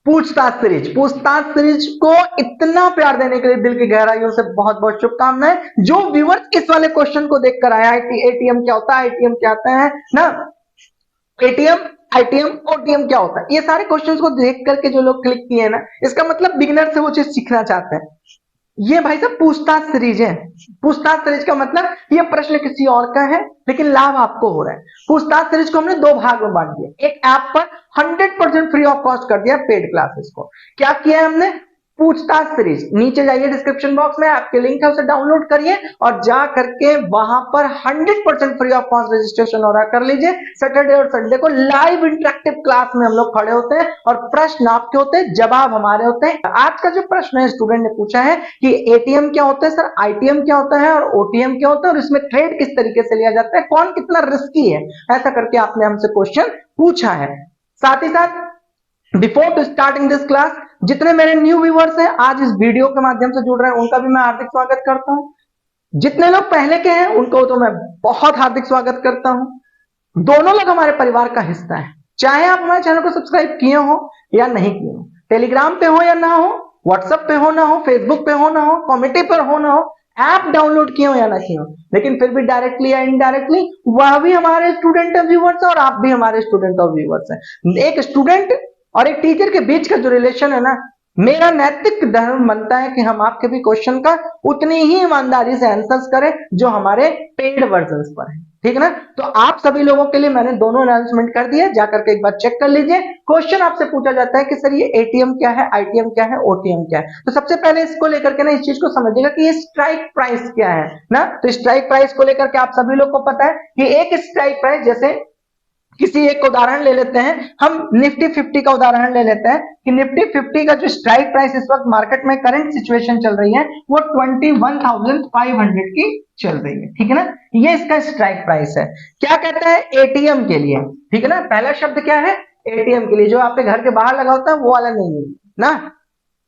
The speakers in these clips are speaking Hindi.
पूछताछ सीरीज को इतना प्यार देने के लिए दिल की गहराइयों से बहुत बहुत शुभकामनाएं। जो व्यूअर्स इस वाले क्वेश्चन को देखकर आया है, एटीएम क्या होता है, आईटीएम क्या आता है ना, एटीएम आईटीएम ओटीएम क्या होता है, ये सारे क्वेश्चंस को देख करके जो लोग क्लिक किए ना, इसका मतलब बिगिनर से वो चीज सीखना चाहते हैं। ये भाई साहब पूछताछ सीरीज है। पूछताछ सीरीज का मतलब ये प्रश्न किसी और का है लेकिन लाभ आपको हो रहा है। पूछताछ सीरीज को हमने दो भाग में बांट दिया। एक ऐप पर 100% फ्री ऑफ कॉस्ट कर दिया पेड क्लासेस को। क्या किया है हमने, पूछताछ सीरीज, नीचे जाइए डिस्क्रिप्शन बॉक्स में आपके लिंक है, उसे डाउनलोड करिए और जा करके वहां पर 100% फ्री ऑफ कॉस्ट रजिस्ट्रेशन और कर लीजिए। सैटरडे और संडे को लाइव इंटरेक्टिव क्लास में हम लोग खड़े होते हैं और प्रश्न आपके होते हैं, जवाब हमारे होते हैं। आज का जो प्रश्न है स्टूडेंट ने पूछा है कि एटीएम क्या होता है सर, आईटीएम क्या होता है और ओटीएम क्या होता है और इसमें ट्रेड किस तरीके से लिया जाता है, कौन कितना रिस्की है, ऐसा करके आपने हमसे क्वेश्चन पूछा है। साथ ही साथ before to starting this class, जितने मेरे न्यू व्यूअर्स हैं आज इस वीडियो के माध्यम से जुड़ रहे हैं, उनका भी मैं हार्दिक स्वागत करता हूं। जितने लोग पहले के हैं उनको तो मैं बहुत हार्दिक स्वागत करता हूं। दोनों लोग हमारे परिवार का हिस्सा है, चाहे आप हमारे चैनल को सब्सक्राइब किए हो या नहीं किए हो, टेलीग्राम पे हो या ना हो, व्हाट्सएप पे हो ना हो, फेसबुक पे हो ना हो, कमेटी पर हो ना हो, ऐप डाउनलोड किए हो या ना किए हो, लेकिन फिर भी डायरेक्टली या इनडायरेक्टली वह भी हमारे स्टूडेंट ऑफ व्यूअर्स है और आप भी हमारे स्टूडेंट ऑफ व्यूअर्स हैं। एक स्टूडेंट और एक टीचर के बीच का जो रिलेशन है ना, मेरा नैतिक धर्म बनता है कि हम आपके भी क्वेश्चन का उतनी ही ईमानदारी से आंसर्स करें जो हमारे पेड वर्जन्स पर है, ठीक है ना। तो आप सभी लोगों के लिए मैंने दोनों अनाउंसमेंट कर दिया, जाकर के एक बार चेक कर लीजिए। क्वेश्चन आपसे पूछा जाता है कि सर ये एटीएम क्या है, आईटीएम क्या है, ओटीएम क्या है। तो सबसे पहले इसको लेकर के ना इस चीज को समझिएगा कि ये स्ट्राइक प्राइस क्या है ना। तो स्ट्राइक प्राइस को लेकर के आप सभी लोग को पता है कि एक स्ट्राइक प्राइस, जैसे किसी एक उदाहरण ले लेते हैं, हम निफ्टी 50 का उदाहरण ले लेते हैं कि निफ्टी 50 का जो स्ट्राइक प्राइस इस वक्त मार्केट में करंट सिचुएशन चल रही है वो 21,500 की चल रही है, ठीक है ना। ये इसका स्ट्राइक प्राइस है। क्या कहता है एटीएम के लिए, ठीक है ना। पहला शब्द क्या है, एटीएम के लिए, जो आपके घर के बाहर लगा होता है वो वाला नहीं है ना।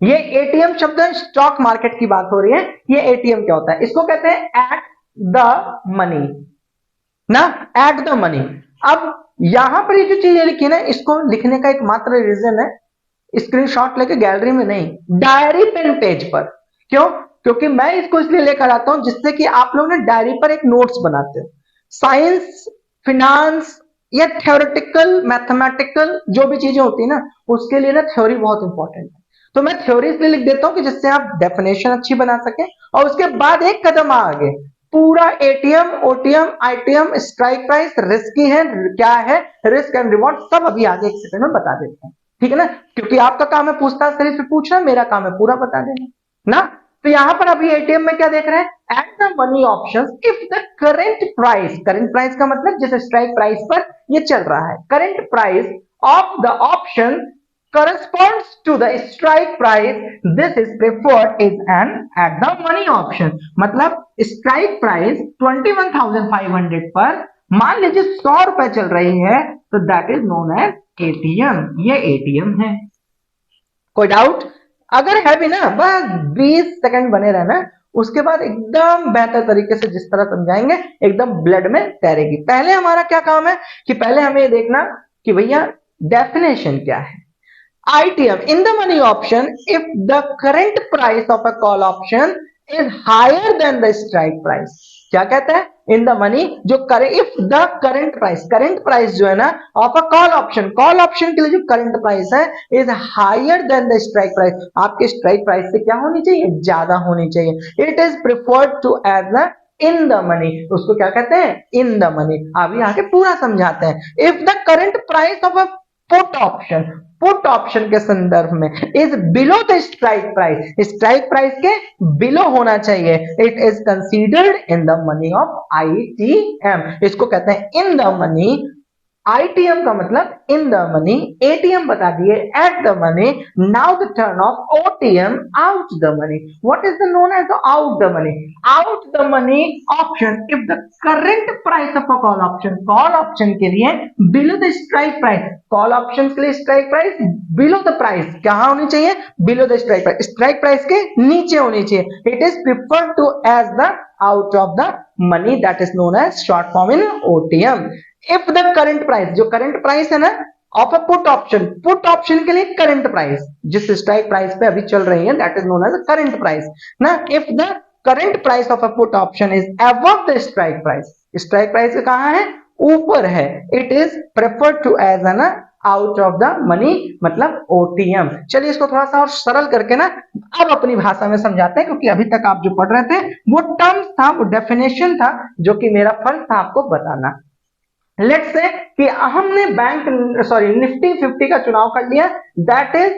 ये एटीएम शब्द स्टॉक मार्केट की बात हो रही है। ये एटीएम क्या होता है, इसको कहते हैं एट द मनी ना, एट द मनी। अब यहां पर ये जो चीजें लिखी ना, इसको लिखने का एक मात्र रीजन है, स्क्रीनशॉट लेके गैलरी में नहीं, डायरी पेन पेज पर। क्यों, क्योंकि मैं इसको इसलिए लेकर आता हूं जिससे कि आप लोग ना डायरी पर एक नोट्स बनाते हो। साइंस, फिनांस या थ्योरेटिकल मैथमेटिकल जो भी चीजें होती है ना, उसके लिए ना थ्योरी बहुत इंपॉर्टेंट है। तो मैं थ्योरी इसलिए लिख देता हूं कि जिससे आप डेफिनेशन अच्छी बना सके और उसके बाद एक कदम आगे पूरा ATM, OTM, ITM, strike price, risky है क्या है, रिस्क एंड रिवॉर्ड, सब अभी आगे एक सेकंड में बता देते हैं, ठीक है ना। क्योंकि आपका काम है पूछताछ सीरीज पे पूछना, मेरा काम है पूरा बता देना ना। तो यहां पर अभी एटीएम में क्या देख रहे हैं, eight the money option if the current price का मतलब जैसे स्ट्राइक प्राइस पर ये चल रहा है, current price of the option corresponds to the strike price, this is preferred is an at the money option। मतलब strike price 21,500 पर मान लीजिए 100 रुपए चल रही है तो that is known as ATM। ये ATM है। कोई डाउट अगर है भी ना, बस 20 सेकंड बने रहना, उसके बाद एकदम बेहतर तरीके से जिस तरह समझाएंगे एकदम ब्लड में तैरेगी। पहले हमारा क्या काम है कि पहले हमें ये देखना कि भैया डेफिनेशन क्या है। ITM in the money option if the current price of a call option is higher than the strike price। क्या कहता है, इन द मनी जो इफ द करंट प्राइस जो है ना ऑफ अ कॉल ऑप्शन के लिए जो करंट प्राइस है is higher than the strike price, आपके स्ट्राइक प्राइस से क्या होनी चाहिए, ज्यादा होनी चाहिए। It is preferred to as the in the money, उसको क्या कहते हैं, इन द मनी। अभी आगे पूरा समझाते हैं। If the current price of a put option के संदर्भ में is below the strike price के बिलो होना चाहिए, it is considered in the money of ITM. इसको कहते हैं इन द मनी। आईटीएम का मतलब इन द मनी, एटीएम बता दिए at the money. Now the term of OTM out the money. What is the known as out the money, out the money option if the current price of a call option के लिए below the strike price, call option के लिए strike price below the price, कहां होनी चाहिए, बिलो द स्ट्राइक प्राइस के नीचे होनी चाहिए। It is preferred to as the out of the money, that is known as short form in OTM. If the current price, जो करंट प्राइस है ना ऑफ अ पुट ऑप्शन के लिए करंट प्राइस, जिस स्ट्राइक प्राइस पे अभी चल रही है, that is known as current price ना। If the current price of a put option is above the strike price कहां है, ऊपर है, it is preferred to as an out of the money, मतलब ओटीएम। चलिए इसको थोड़ा सा और सरल करके ना अब अपनी भाषा में समझाते हैं, क्योंकि अभी तक आप जो पढ़ रहे थे वो टर्म्स था, वो डेफिनेशन था, जो कि मेरा फर्ज था आपको बताना। लेट्स से कि हमने निफ्टी 50 का चुनाव कर लिया, that is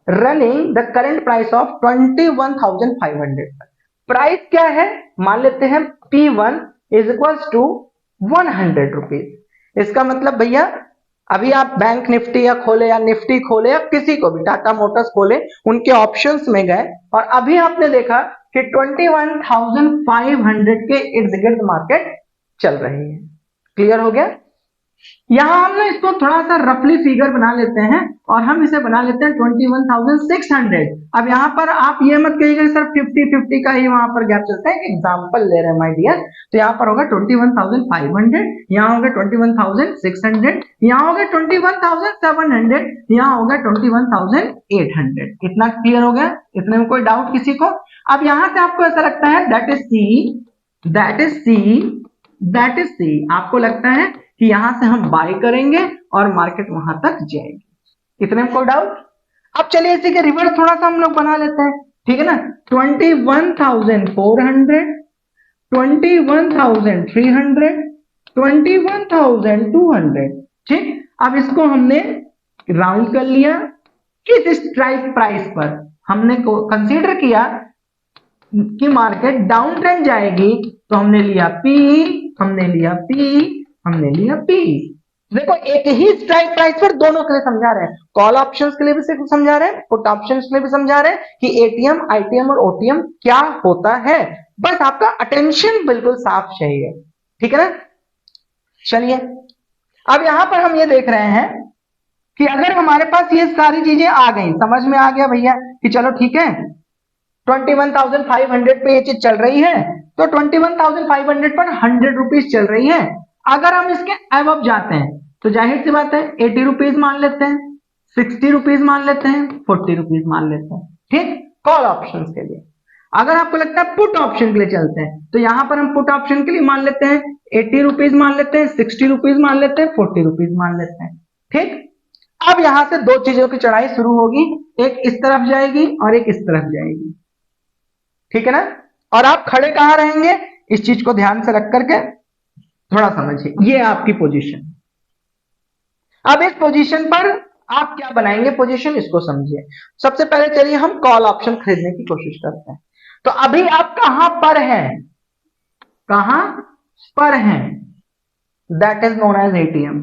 running the current price of 21,500। Price क्या है, मान लेते हैं P1 is equals to 100 rupees. इसका मतलब भैया अभी आप बैंक निफ्टी या खोले या निफ्टी खोले या किसी को भी टाटा मोटर्स खोले, उनके ऑप्शंस में गए और अभी आपने देखा कि 21,500 के इर्द गिर्द मार्केट चल रही है। क्लियर हो गया। यहां हम ना इसको थोड़ा सा रफली फिगर बना लेते हैं और हम इसे बना लेते हैं 21,600। अब यहां पर आप ये मत कहिएगा सर 50-50 का ही वहां पर गैप चलता है, एक एग्जांपल ले रहे हैं माय डियर। तो यहां पर होगा 21,500, यहां होगा 21,600, यहां होगा 21,700, यहां होगा 21,800। इतना क्लियर हो गया, इतने में कोई डाउट किसी को। अब यहां से आपको ऐसा लगता है दैट इज सी, आपको लगता है कि यहां से हम बाय करेंगे और मार्केट वहां तक जाएगी, इतने में कोई डाउट। अब चलिए इसी के रिवर्स थोड़ा सा हम लोग बना लेते हैं, ठीक है ना। 21,400, 21,300, 21,200, ठीक। अब इसको हमने राउंड कर लिया, किस स्ट्राइक प्राइस पर हमने कंसीडर किया कि मार्केट डाउन ट्रेंड जाएगी, तो हमने लिया P, हमने लिया P, हमने लिया P। देखो एक ही स्ट्राइक प्राइस पर दोनों के लिए समझा रहे हैं, कॉल ऑप्शंस के लिए भी समझा रहे हैं, पुट ऑप्शंस के लिए भी समझा रहे हैं कि एटीएम, आईटीएम और ओटीएम क्या होता है। बस आपका अटेंशन बिल्कुल साफ चाहिए, ठीक है ना। चलिए अब यहां पर हम ये देख रहे हैं कि अगर हमारे पास ये सारी चीजें आ गई, समझ में आ गया भैया कि चलो ठीक है 21,500 पे ये चीज चल रही है, तो 21,500 पर 100 रुपीज चल रही है। अगर हम इसके अबव जाते हैं तो जाहिर सी बात है 80 रुपीज मान लेते हैं, 60 रुपीज मान लेते हैं, 40 रुपीज मान लेते हैं, ठीक। कॉल ऑप्शंस के लिए अगर आपको लगता है पुट ऑप्शन के लिए चलते हैं, तो यहां पर हम पुट ऑप्शन के लिए मान लेते हैं 80 रुपीज मान लेते हैं, 60 रुपीज मान लेते हैं, 40 रुपीज मान लेते हैं, ठीक। अब यहां से दो चीजों की चढ़ाई शुरू होगी, एक इस तरफ जाएगी और एक इस तरफ जाएगी, ठीक है ना। और आप खड़े कहां रहेंगे, इस चीज को ध्यान से रख करके थोड़ा समझिए, ये आपकी पोजीशन। अब इस पोजीशन पर आप क्या बनाएंगे पोजीशन, इसको समझिए। सबसे पहले चलिए हम कॉल ऑप्शन खरीदने की कोशिश करते हैं। तो अभी आप कहां पर हैं, कहां पर हैं, that is known as ATM.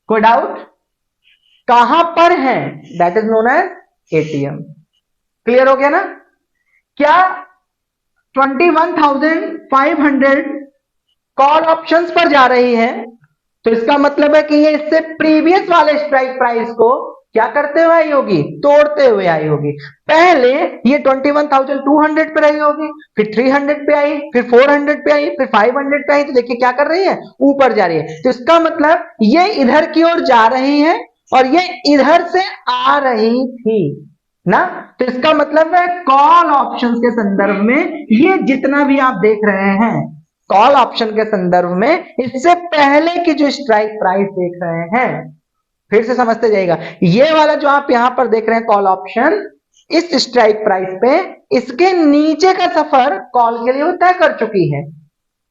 कोई डाउट, कहां पर हैं, that is known as ATM. Clear हो गया ना। क्या 21,500 कॉल ऑप्शंस पर जा रही है, तो इसका मतलब है कि ये इससे प्रीवियस वाले स्ट्राइक प्राइस को क्या करते हुए आई होगी, तोड़ते हुए आई होगी। पहले ये 21,200 पे रही होगी, फिर 300 पे आई, फिर 400 पे आई, फिर 500 पे आई, तो देखिए क्या कर रही है, ऊपर जा रही है। तो इसका मतलब ये इधर की ओर जा रही है और ये इधर से आ रही थी ना। तो इसका मतलब है कॉल ऑप्शंस के संदर्भ में ये जितना भी आप देख रहे हैं कॉल ऑप्शन के संदर्भ में, इससे पहले की जो स्ट्राइक प्राइस देख रहे हैं, फिर से समझते जाइएगा, ये वाला जो आप यहां पर देख रहे हैं कॉल ऑप्शन, इस स्ट्राइक प्राइस पे इसके नीचे का सफर कॉल के लिए वो तय कर चुकी है,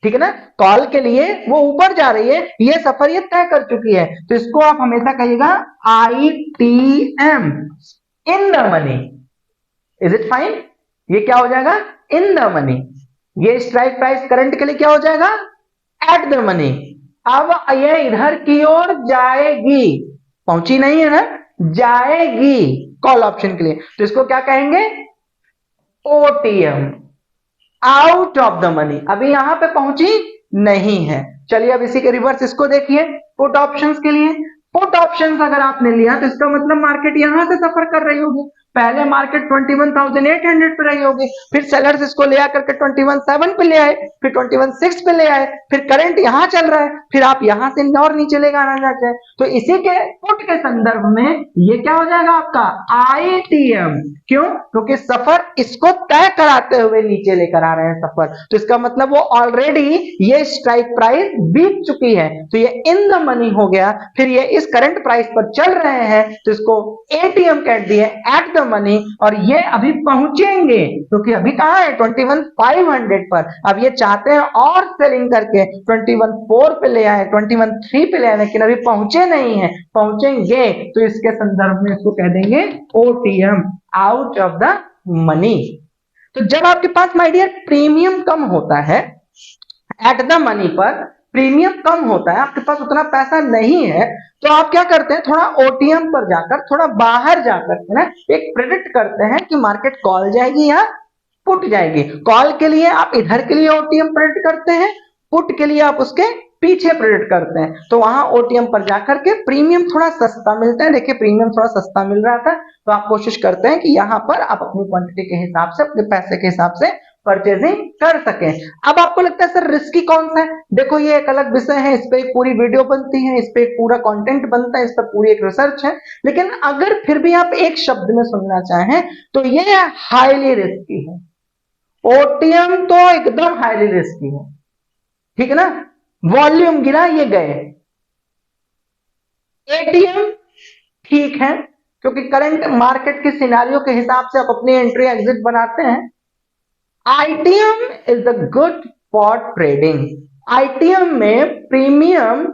ठीक है ना। कॉल के लिए वो ऊपर जा रही है, ये सफर ये तय कर चुकी है। तो इसको आप हमेशा कहिएगा ITM, in the money. Is it fine, ये क्या हो जाएगा, इन द मनी। ये स्ट्राइक प्राइस करंट के लिए क्या हो जाएगा, एट द मनी। अब ये इधर की ओर जाएगी, पहुंची नहीं है ना, जाएगी कॉल ऑप्शन के लिए, तो इसको क्या कहेंगे, OTM, out of the money. अभी यहां पे पहुंची नहीं है। चलिए अब इसी के रिवर्स इसको देखिए, पुट ऑप्शंस के लिए। पुट ऑप्शंस अगर आपने लिया तो इसका मतलब मार्केट यहां से सफर कर रही होगी, पहले मार्केट 21,800 पे रही होगी, फिर सेलर्स इसको ले आकर के 21,700 पे ले आए, फिर 21,600 पे ले आए, फिर करंट यहां चल रहा है, फिर आप यहां से और नीचे लेकर आना चाहते हैं, तो इसी के पुट के संदर्भ में ये क्या हो जाएगा आपका आईटीएम। क्यों? क्योंकि सफर इसको तय कराते हुए नीचे लेकर आ रहे हैं सफर, तो इसका मतलब वो ऑलरेडी ये स्ट्राइक प्राइस बीत चुकी है, तो ये इन द मनी हो गया। फिर ये इस करंट प्राइस पर चल रहे हैं, तो इसको एटीएम कह दिए, एट द मनी, और ये अभी पहुंचेंगे क्योंकि अभी कहां है 21,500 पर। अब ये चाहते हैं और सेलिंग करके 21,400 पे ले आए, 21,300 पे ले आए, लेकिन अभी पहुंचे नहीं है, पहुंचेंगे, तो इसके संदर्भ में इसको कह देंगे OTM, out of the money. तो जब आपके पास माय डियर प्रीमियम कम होता है, एट द मनी पर प्रीमियम कम होता है, आपके पास उतना पैसा नहीं है, तो आप क्या करते हैं, थोड़ा ओटीएम पर जाकर, थोड़ा बाहर जाकर के ना एक प्रेडिक्ट करते हैं कि मार्केट कॉल जाएगी या पुट जाएगी। कॉल के लिए आप इधर के लिए ओटीएम प्रेडिक्ट करते हैं, पुट के लिए आप उसके पीछे प्रेडिक्ट करते हैं, तो वहां ओटीएम पर जाकर के प्रीमियम थोड़ा सस्ता मिलता है। देखिए प्रीमियम थोड़ा सस्ता मिल रहा था, तो आप कोशिश करते हैं कि यहां पर आप अपनी क्वांटिटी के हिसाब से, अपने पैसे के हिसाब से परचेजिंग कर सकें। अब आपको लगता है सर रिस्की कौन सा है? देखो ये एक अलग विषय है, इस पे एक पूरी वीडियो बनती है, इस पे एक पूरा कंटेंट बनता है, इस पर पूरी एक रिसर्च है, लेकिन अगर फिर भी आप एक शब्द में सुनना चाहें तो ये हाईली रिस्की है। ओटीएम तो एकदम हाईली रिस्की है, ठीक है ना। वॉल्यूम गिरा, ये गए। एटीएम ठीक है, क्योंकि करंट मार्केट के सिनारियो के हिसाब से आप अपनी एंट्री एग्जिट बनाते हैं। ITM is the good for trading. ITM में प्रीमियम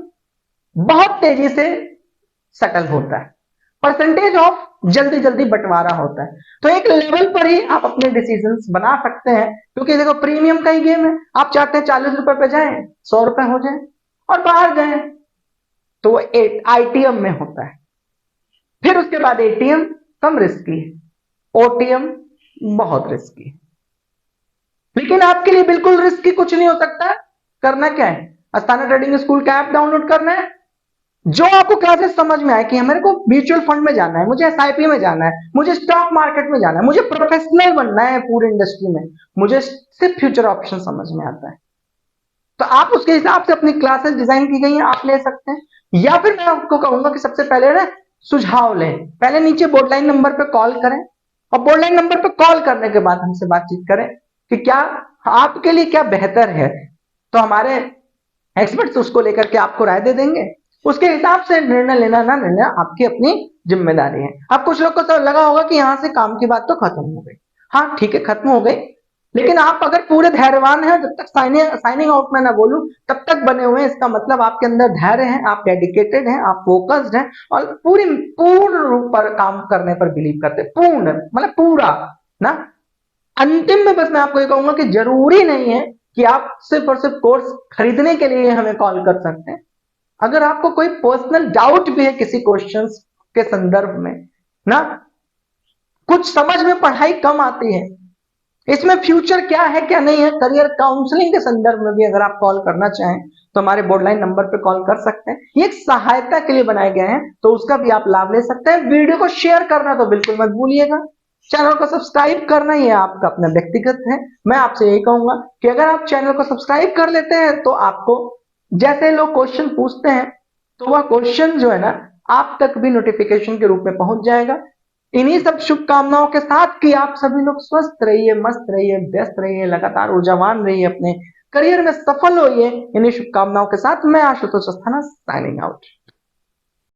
बहुत तेजी से सेटल होता है, परसेंटेज ऑफ जल्दी जल्दी बंटवारा होता है, तो एक लेवल पर ही आप अपने डिसीजंस बना सकते हैं, क्योंकि देखो प्रीमियम का ही गेम है। आप चाहते हैं 40 रुपए पे जाएं, 100 रुपए हो जाए और बाहर जाएं, तो वो आईटीएम में होता है। फिर उसके बाद एटीएम कम रिस्की है, ओटीएम बहुत रिस्की है, लेकिन आपके लिए बिल्कुल रिस्की कुछ नहीं हो सकता। करना क्या है, अस्थाना ट्रेडिंग स्कूल का ऐप डाउनलोड करना है, जो आपको क्लासेस समझ में आए कि मेरे को म्यूचुअल फंड में जाना है, मुझे एसआईपी में जाना है, मुझे स्टॉक मार्केट में जाना है, मुझे प्रोफेशनल बनना है पूरी इंडस्ट्री में, मुझे सिर्फ फ्यूचर ऑप्शन समझ में आता है, तो आप उसके हिसाब से अपनी क्लासेस डिजाइन की गई हैं, आप ले सकते हैं। या फिर मैं आपको कहूंगा कि सबसे पहले ना सुझाव लें, पहले नीचे बोर्ड लाइन नंबर पे कॉल करें, और बोर्ड लाइन नंबर पे कॉल करने के बाद हमसे बातचीत करें कि क्या आपके लिए क्या बेहतर है, तो हमारे एक्सपर्ट्स उसको लेकर के आपको राय दे देंगे। उसके हिसाब से निर्णय लेना ना लेना आपकी अपनी जिम्मेदारी है। अब कुछ लोग को तो लगा होगा कि यहां से काम की बात तो खत्म हो गई, हाँ ठीक है खत्म हो गई, लेकिन आप अगर पूरे धैर्यवान हैं, जब तक साइनिंग आउट में ना बोलूं तब तक बने हुए हैं, इसका मतलब आपके अंदर धैर्य है, आप डेडिकेटेड हैं, आप फोकस्ड हैं, और पूर्ण रूप पर काम करने पर बिलीव करते हैं, पूर्ण मतलब पूरा ना। अंतिम में बस मैं आपको ये कहूंगा कि जरूरी नहीं है कि आप सिर्फ और सिर्फ कोर्स खरीदने के लिए हमें कॉल कर सकते हैं। अगर आपको कोई पर्सनल डाउट भी है किसी क्वेश्चंस के संदर्भ में ना, कुछ समझ में पढ़ाई कम आती है, इसमें फ्यूचर क्या है क्या नहीं है, करियर काउंसलिंग के संदर्भ में भी अगर आप कॉल करना चाहें तो हमारे बोर्डलाइन नंबर पे कॉल कर सकते हैं। ये एक सहायता के लिए बनाए गए हैं, तो उसका भी आप लाभ ले सकते हैं। वीडियो को शेयर करना तो बिल्कुल मत भूलिएगा, चैनल को सब्सक्राइब करना ये आपका अपना व्यक्तिगत है। मैं आपसे यही कहूंगा कि अगर आप चैनल को सब्सक्राइब कर लेते हैं तो आपको जैसे लोग क्वेश्चन पूछते हैं तो वह क्वेश्चन जो है ना आप तक भी नोटिफिकेशन के रूप में पहुंच जाएगा। इन्हीं सब शुभकामनाओं के साथ कि आप सभी लोग स्वस्थ रहिए, मस्त रहिए, व्यस्त रहिए, लगातार ऊर्जावान रहिए, अपने करियर में सफल होइए, इन्हीं शुभकामनाओं के साथ मैं आशुतोष अस्थाना साइनिंग आउट।